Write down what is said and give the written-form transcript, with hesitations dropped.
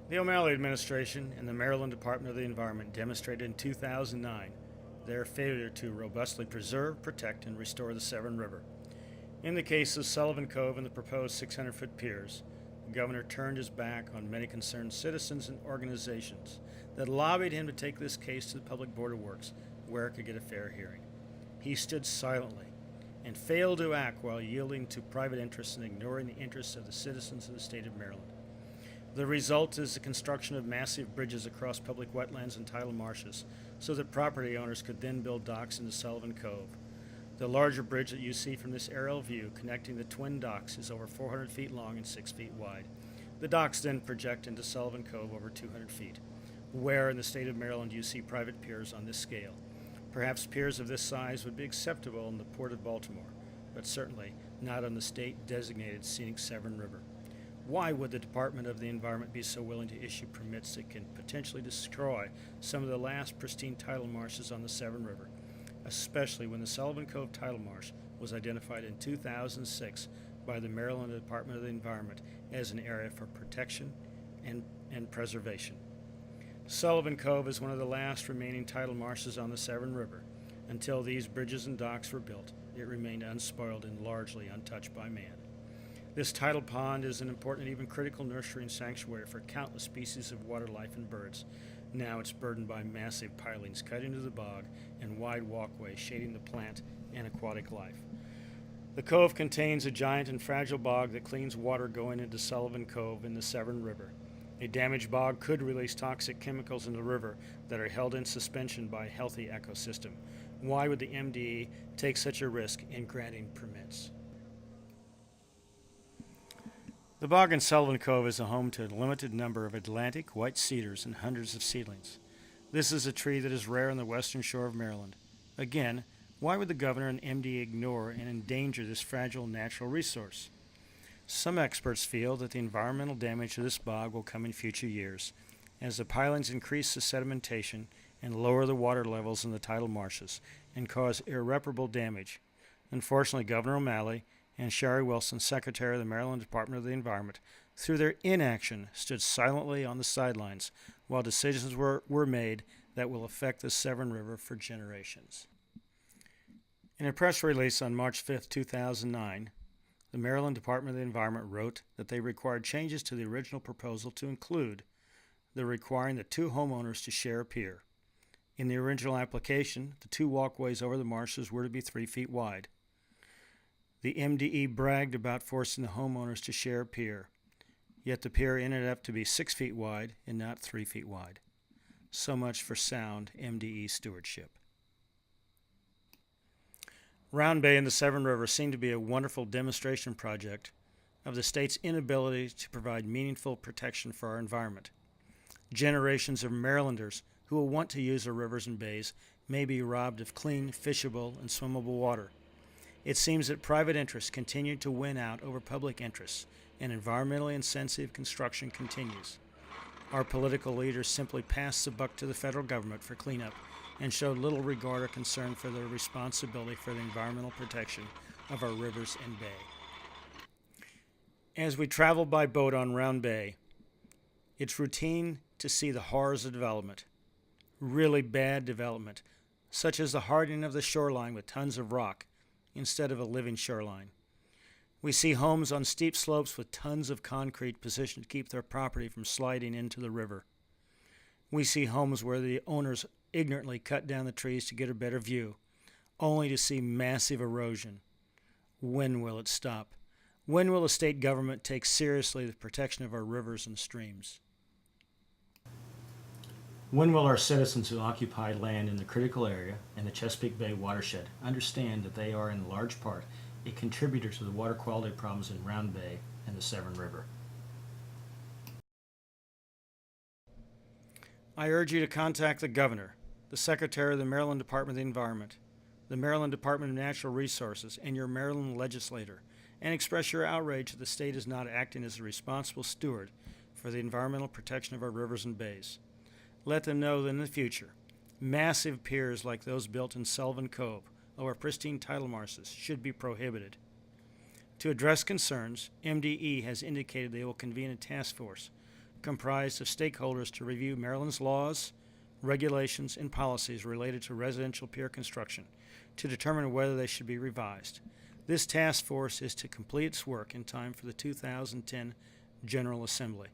The O'Malley administration and the Maryland Department of the Environment demonstrated in 2009 their failure to robustly preserve, protect, and restore the Severn River. In the case of Sullivan Cove and the proposed 600-foot piers, the governor turned his back on many concerned citizens and organizations that lobbied him to take this case to the Public Board of Works, where it could get a fair hearing. He stood silently and failed to act while yielding to private interests and ignoring the interests of the citizens of the state of Maryland. The result is the construction of massive bridges across public wetlands and tidal marshes so that property owners could then build docks into Sullivan Cove. The larger bridge that you see from this aerial view connecting the twin docks is over 400 feet long and 6 feet wide. The docks then project into Sullivan Cove over 200 feet. Where in the state of Maryland do you see private piers on this scale? Perhaps piers of this size would be acceptable in the Port of Baltimore, but certainly not on the state-designated scenic Severn River. Why would the Department of the Environment be so willing to issue permits that can potentially destroy some of the last pristine tidal marshes on the Severn River, especially when the Sullivan Cove tidal marsh was identified in 2006 by the Maryland Department of the Environment as an area for protection and preservation? Sullivan Cove is one of the last remaining tidal marshes on the Severn River. Until these bridges and docks were built, it remained unspoiled and largely untouched by man. This tidal pond is an important and even critical nursery and sanctuary for countless species of water life and birds. Now it's burdened by massive pilings cut into the bog and wide walkways shading the plant and aquatic life. The cove contains a giant and fragile bog that cleans water going into Sullivan Cove in the Severn River. A damaged bog could release toxic chemicals in the river that are held in suspension by a healthy ecosystem. Why would the MDE take such a risk in granting permits? The bog in Sullivan Cove is a home to a limited number of Atlantic white cedars and hundreds of seedlings. This is a tree that is rare on the western shore of Maryland. Again, why would the governor and MD ignore and endanger this fragile natural resource? Some experts feel that the environmental damage to this bog will come in future years, as the pilings increase the sedimentation and lower the water levels in the tidal marshes and cause irreparable damage. Unfortunately, Governor O'Malley and Sherry Wilson, Secretary of the Maryland Department of the Environment, through their inaction, stood silently on the sidelines while decisions were made that will affect the Severn River for generations. In a press release on March 5, 2009, the Maryland Department of the Environment wrote that they required changes to the original proposal to include the requiring the two homeowners to share a pier. In the original application, the two walkways over the marshes were to be 3 feet wide. The MDE bragged about forcing the homeowners to share a pier, yet the pier ended up to be 6 feet wide and not 3 feet wide. So much for sound MDE stewardship. Round Bay and the Severn River seem to be a wonderful demonstration project of the state's inability to provide meaningful protection for our environment. Generations of Marylanders who will want to use our rivers and bays may be robbed of clean, fishable, and swimmable water. It seems that private interests continue to win out over public interests, and environmentally insensitive construction continues. Our political leaders simply pass the buck to the federal government for cleanup and showed little regard or concern for their responsibility for the environmental protection of our rivers and bay. As we travel by boat on Round Bay, it's routine to see the horrors of development, really bad development, such as the hardening of the shoreline with tons of rock instead of a living shoreline. We see homes on steep slopes with tons of concrete positioned to keep their property from sliding into the river. We see homes where the owners ignorantly cut down the trees to get a better view, only to see massive erosion. When will it stop? When will the state government take seriously the protection of our rivers and streams? When will our citizens who occupy land in the critical area and the Chesapeake Bay watershed understand that they are in large part a contributor to the water quality problems in Round Bay and the Severn River? I urge you to contact the Governor, the Secretary of the Maryland Department of the Environment, the Maryland Department of Natural Resources, and your Maryland legislator, and express your outrage that the state is not acting as a responsible steward for the environmental protection of our rivers and bays. Let them know that in the future, massive piers like those built in Sullivan Cove over pristine tidal marshes should be prohibited. To address concerns, MDE has indicated they will convene a task force comprised of stakeholders to review Maryland's laws, regulations, and policies related to residential pier construction to determine whether they should be revised. This task force is to complete its work in time for the 2010 General Assembly.